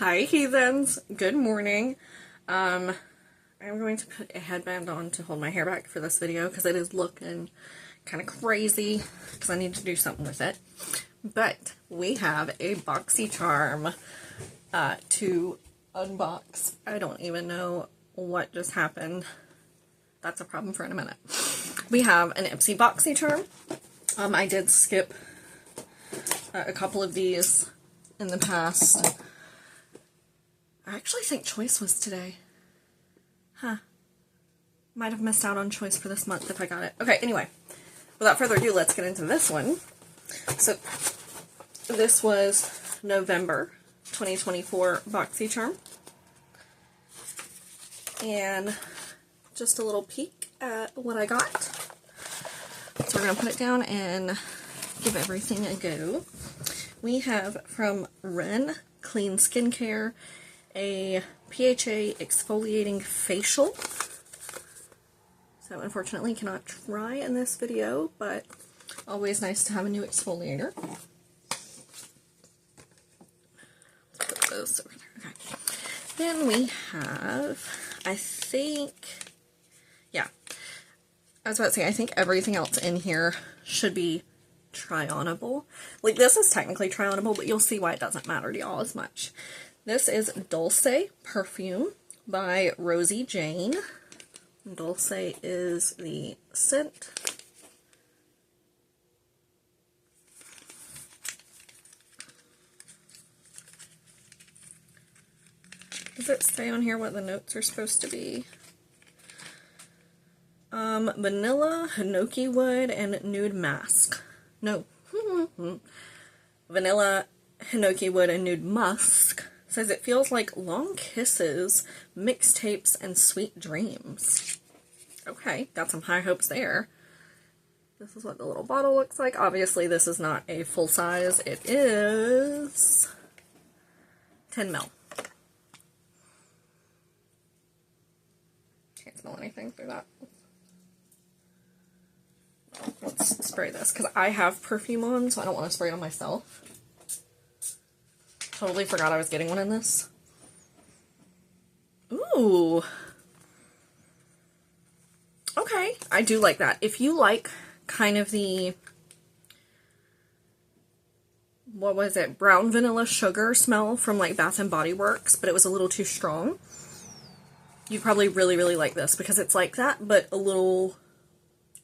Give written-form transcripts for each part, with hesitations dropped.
Hi heathens, good morning. I'm going to put a headband on to hold my hair back for this video because it is looking kind of crazy because I need to do something with it. But we have a BOXYCHARM to unbox. I don't even know what just happened. That's a problem for in a minute. We have an Ipsy BOXYCHARM. I did skip a couple of these in the past. I actually think Choice was today. Huh. Might have missed out on Choice for this month if I got it. Okay, anyway. Without further ado, let's get into this one. So, this was November 2024 BOXYCHARM. And just a little peek at what I got. So we're going to put it down and give everything a go. We have from Ren Clean Skincare a PHA exfoliating facial. So unfortunately cannot try in this video, but always nice to have a new exfoliator. Let's put those over there. Okay. Then we have, I think I think everything else in here should be try-onable. Like, this is technically try-onable, but you'll see why it doesn't matter to y'all as much. This is Dulce Perfume by Rosie Jane. Dulce is the scent. Does it say on here what the notes are supposed to be? Vanilla, hinoki wood, and nude mask. No. Vanilla, hinoki wood, and nude musk. Says it feels like long kisses, mixtapes, and sweet dreams. Okay, got some high hopes there. This is what the little bottle looks like. Obviously, this is not a full size. It is 10 ml. Can't smell anything through that. Let's spray this, because I have perfume on, so I don't want to spray it on myself. Totally forgot I was getting one in this. Ooh. Okay, I do like that. If you like kind of the, what was it, brown vanilla sugar smell from like Bath and Body Works, but it was a little too strong, you'd probably really, really like this, because it's like that, but a little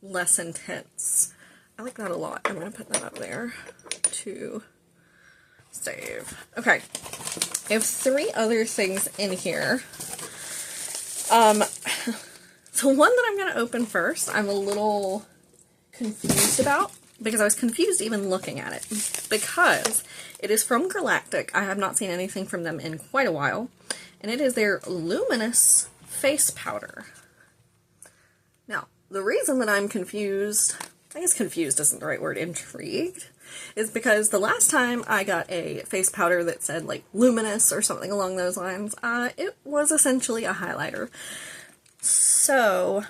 less intense. I like that a lot. I'm going to put that up there to save. Okay. I have 3 other things in here. The one that I'm going to open first, I'm a little confused about, because I was confused even looking at it, because it is from Galactic. I have not seen anything from them in quite a while, and it is their Luminous Face Powder. Now, the reason that I'm confused, I guess confused isn't the right word, intrigued, is because the last time I got a face powder that said like luminous or something along those lines, it was essentially a highlighter. So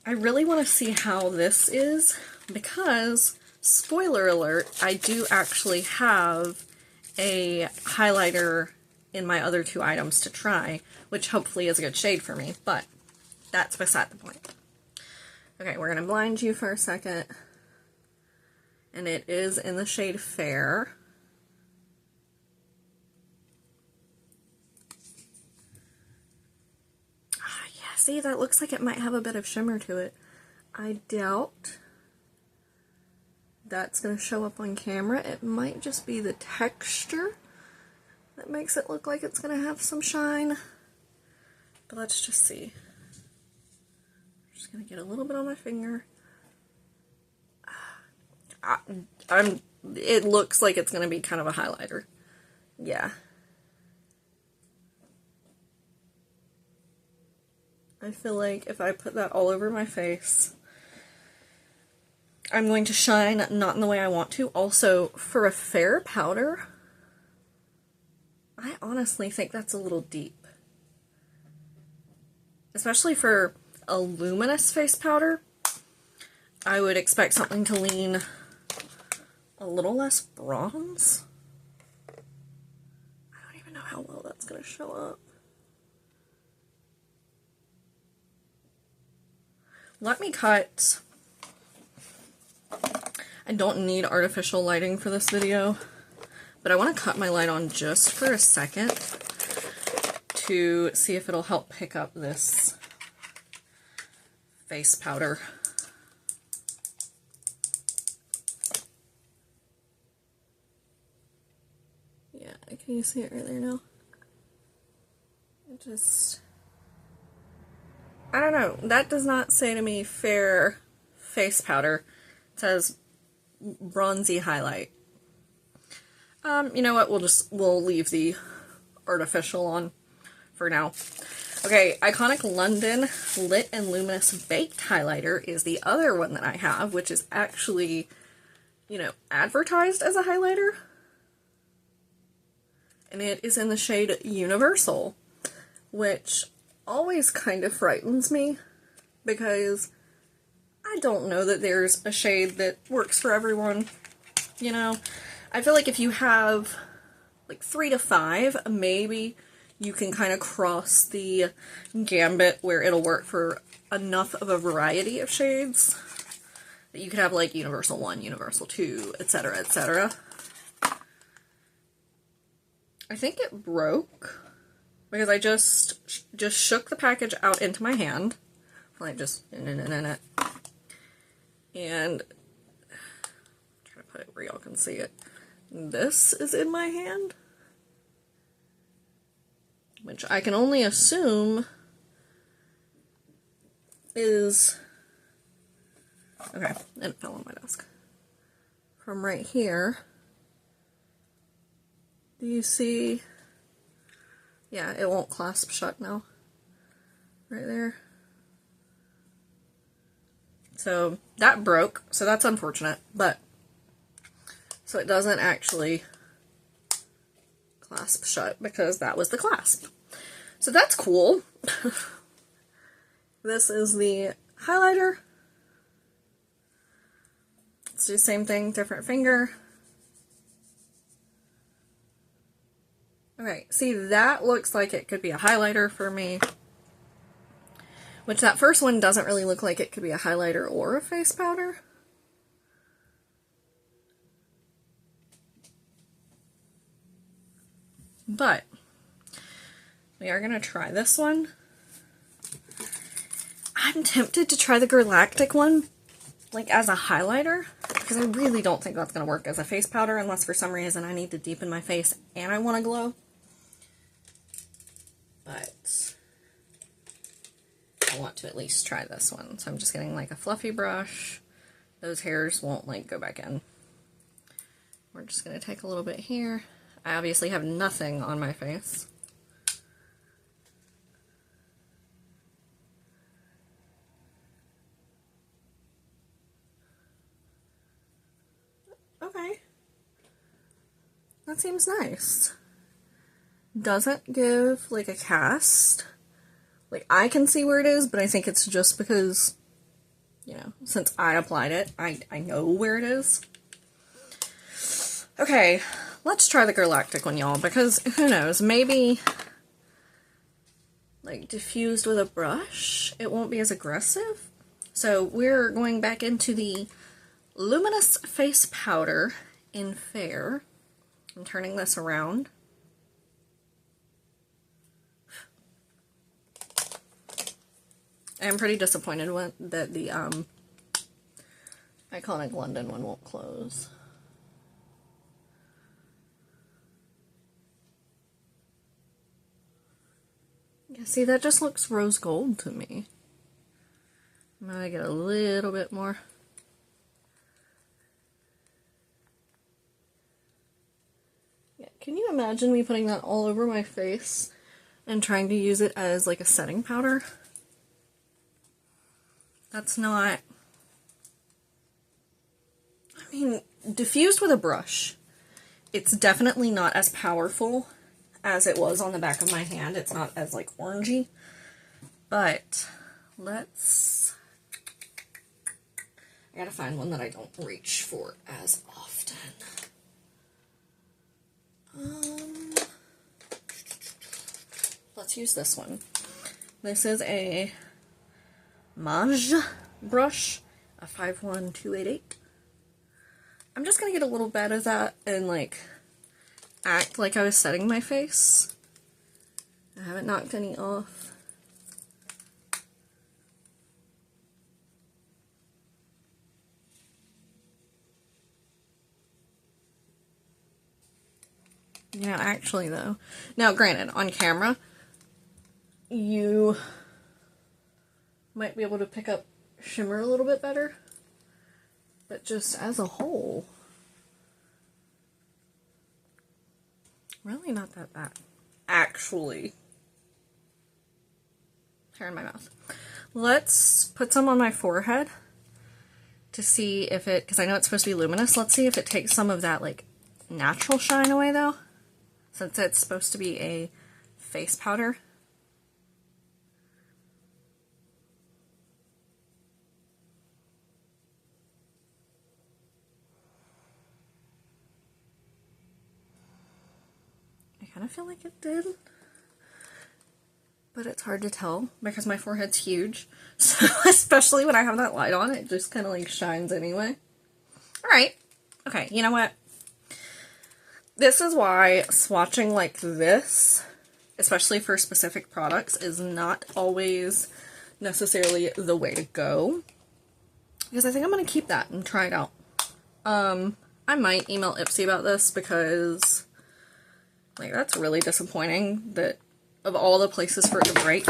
I really want to see how this is, because, spoiler alert, I do actually have a highlighter in my other 2 items to try, which hopefully is a good shade for me, but that's beside the point. Okay, we're going to blind you for a second. And it is in the shade Fair. Yeah, see, that looks like it might have a bit of shimmer to it. I doubt that's going to show up on camera. It might just be the texture that makes it look like it's going to have some shine. But let's just see. I'm just going to get a little bit on my finger. It looks like it's going to be kind of a highlighter. Yeah. I feel like if I put that all over my face, I'm going to shine not in the way I want to. Also, for a fair powder, I honestly think that's a little deep. Especially for a luminous face powder, I would expect something to lean a little less bronze. I don't even know how well that's going to show up. Let me cut. I don't need artificial lighting for this video, but I want to cut my light on just for a second to see if it'll help pick up this face powder. Yeah, can you see it right there now? It just... I don't know. That does not say to me fair face powder. It says bronzy highlight. You know what? We'll leave the artificial on for now. Okay, Iconic London Lit and Luminous Baked Highlighter is the other one that I have, which is actually, you know, advertised as a highlighter. And it is in the shade Universal, which always kind of frightens me because I don't know that there's a shade that works for everyone. You know, I feel like if you have like 3 to 5, maybe you can kind of cross the gambit where it'll work for enough of a variety of shades that you could have like Universal 1, Universal 2, etc., etc. I think it broke because I just shook the package out into my hand, like just and try to put it where y'all can see it. This is in my hand, which I can only assume is okay. And it fell on my desk. From right here, do you see? Yeah, it won't clasp shut now. Right there. So that broke, so that's unfortunate, but so it doesn't actually clasp shut because that was the clasp. So that's cool. This is the highlighter. Let's do the same thing, different finger. Okay, see, that looks like it could be a highlighter for me. Which that first one doesn't really look like it could be a highlighter or a face powder. But we are going to try this one. I'm tempted to try the Galactic one, like as a highlighter, because I really don't think that's going to work as a face powder unless for some reason I need to deepen my face and I want to glow. But I want to at least try this one. So I'm just getting like a fluffy brush. Those hairs won't like go back in. We're just going to take a little bit here. I obviously have nothing on my face. Okay. That seems nice. Doesn't give like a cast. Like I can see where it is, but I think it's just because, you know, since I applied it, I know where it is. Okay, let's try the Galactic one, y'all, because who knows, maybe like diffused with a brush, it won't be as aggressive. So we're going back into the Luminous Face Powder in Fair. I'm turning this around. I'm pretty disappointed that the Iconic London one won't close. Yeah, see, that just looks rose gold to me. I'm gonna get a little bit more. Yeah, can you imagine me putting that all over my face and trying to use it as like a setting powder? That's not... I mean, diffused with a brush, it's definitely not as powerful as it was on the back of my hand. It's not as, like, orangey. But, let's... I gotta find one that I don't reach for as often. let's use this one. This is a Mage brush, a 51288. I'm just going to get a little bit of that and like act like I was setting my face. I haven't knocked any off. You know, actually though, now granted, on camera, you might be able to pick up shimmer a little bit better, but just as a whole, really not that bad. Actually, hair in my mouth. Let's put some on my forehead to see if it, because I know it's supposed to be luminous, let's see if it takes some of that like natural shine away though, since it's supposed to be a face powder. I kind of feel like it did, but it's hard to tell because my forehead's huge, so especially when I have that light on, it just kind of like shines anyway. Alright, okay, you know what? This is why swatching like this, especially for specific products, is not always necessarily the way to go. Because I think I'm going to keep that and try it out. I might email Ipsy about this because, like, that's really disappointing that of all the places for it to break,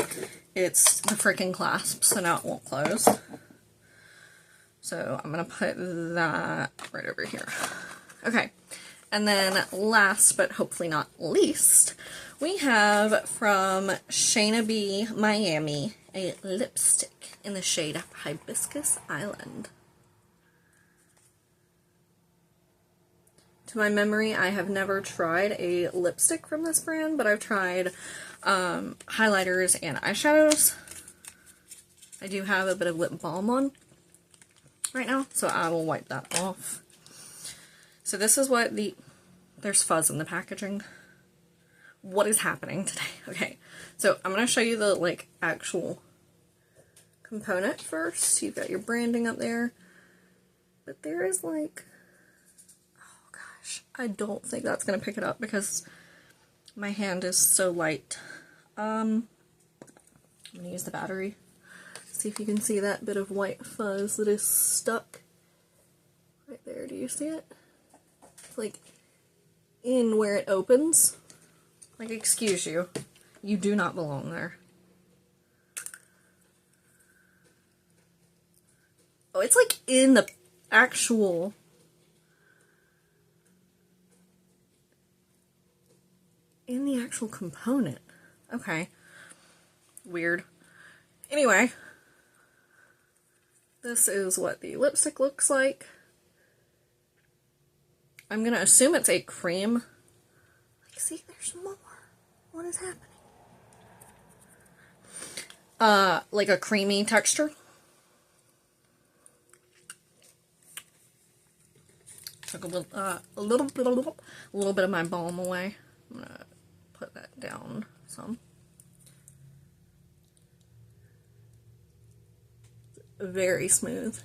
it's the freaking clasp, so now it won't close. So I'm going to put that right over here. Okay. And then last, but hopefully not least, we have from Shayna B Miami, a lipstick in the shade Hibiscus Island. To my memory, I have never tried a lipstick from this brand, but I've tried highlighters and eyeshadows. I do have a bit of lip balm on right now, so I will wipe that off. So this is what there's fuzz in the packaging. What is happening today? Okay, so I'm going to show you the, like, actual component first. You've got your branding up there. But there is, like, oh gosh, I don't think that's going to pick it up because my hand is so light. I'm going to use the battery. See if you can see that bit of white fuzz that is stuck right there. Do you see it? It's like in where it opens. Like, excuse you. You do not belong there. Oh, it's like in the actual... in the actual component. Okay. Weird. Anyway. This is what the lipstick looks like. I'm going to assume it's a cream. Like, see, there's more. What is happening? Like a creamy texture. Took a little bit of my balm away. I'm going to put that down some. Very smooth.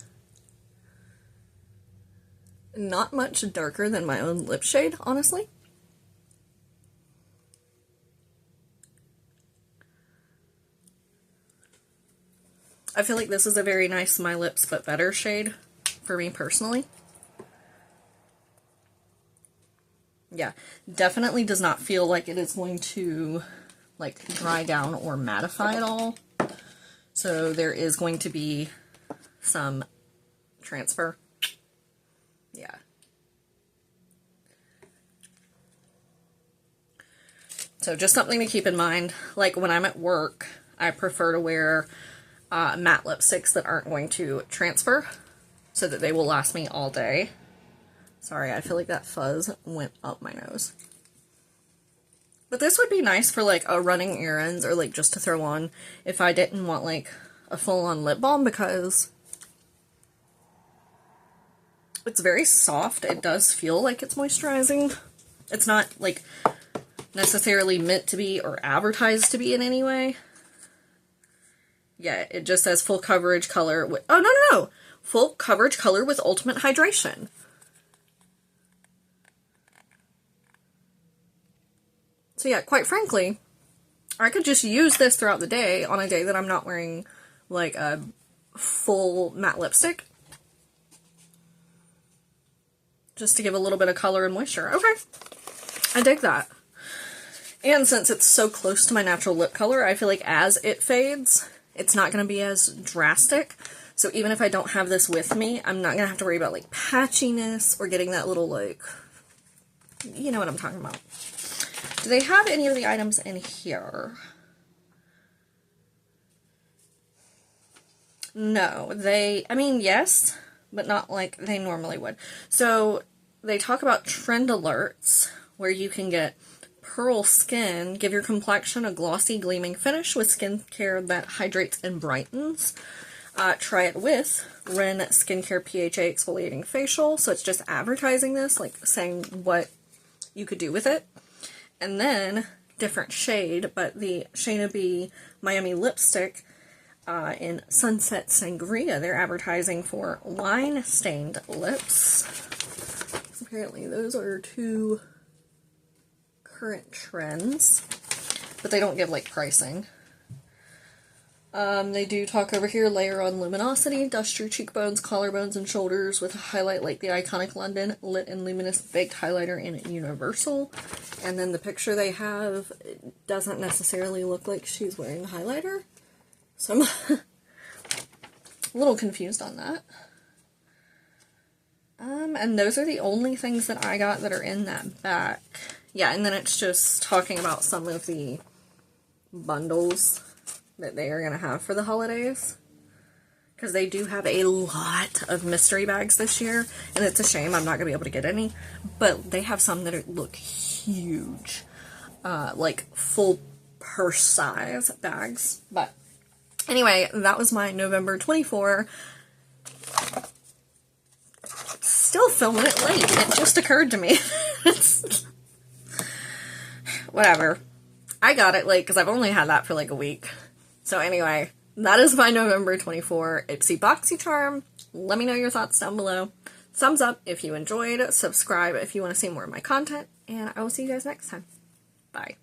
Not much darker than my own lip shade, honestly. I feel like this is a very nice My Lips But Better shade for me personally. Yeah, definitely does not feel like it is going to like dry down or mattify at all. So there is going to be some transfer. Yeah. So just something to keep in mind. Like when I'm at work, I prefer to wear matte lipsticks that aren't going to transfer so that they will last me all day. Sorry, I feel like that fuzz went up my nose. But this would be nice for like a running errands or like just to throw on if I didn't want like a full-on lip balm because it's very soft. It does feel like it's moisturizing. It's not like necessarily meant to be or advertised to be in any way. Yeah, it just says full coverage color with, oh, no. Full coverage color with ultimate hydration. So yeah, quite frankly, I could just use this throughout the day on a day that I'm not wearing like a full matte lipstick. Just to give a little bit of color and moisture. Okay, I dig that. And since it's so close to my natural lip color, I feel like as it fades, it's not going to be as drastic. So even if I don't have this with me, I'm not going to have to worry about like patchiness or getting that little like, you know what I'm talking about. Do they have any of the items in here? No, I mean, yes, but not like they normally would. So they talk about trend alerts where you can get pearl skin, give your complexion a glossy, gleaming finish with skincare that hydrates and brightens. Try it with Ren Skincare PHA Exfoliating Facial. So it's just advertising this, like saying what you could do with it. And then, different shade, but the Shayna B Miami lipstick in Sunset Sangria, they're advertising for wine-stained lips. Apparently those are 2 current trends, but they don't give, like, pricing. They do talk over here, layer on luminosity, dust your cheekbones, collarbones, and shoulders with a highlight like the iconic London Lit and Luminous Baked Highlighter in Universal. And then the picture they have doesn't necessarily look like she's wearing the highlighter. So I'm a little confused on that. And those are the only things that I got that are in that back. Yeah, and then it's just talking about some of the bundles that they are going to have for the holidays. Because they do have a lot of mystery bags this year. And it's a shame I'm not going to be able to get any. But they have some that look huge. Like full purse size bags. But anyway, that was my November 24. Still filming it late. It just occurred to me. Whatever. I got it late because I've only had that for like a week. So anyway, that is my November 24 Ipsy BOXYCHARM. Let me know your thoughts down below. Thumbs up if you enjoyed. Subscribe if you want to see more of my content. And I will see you guys next time. Bye.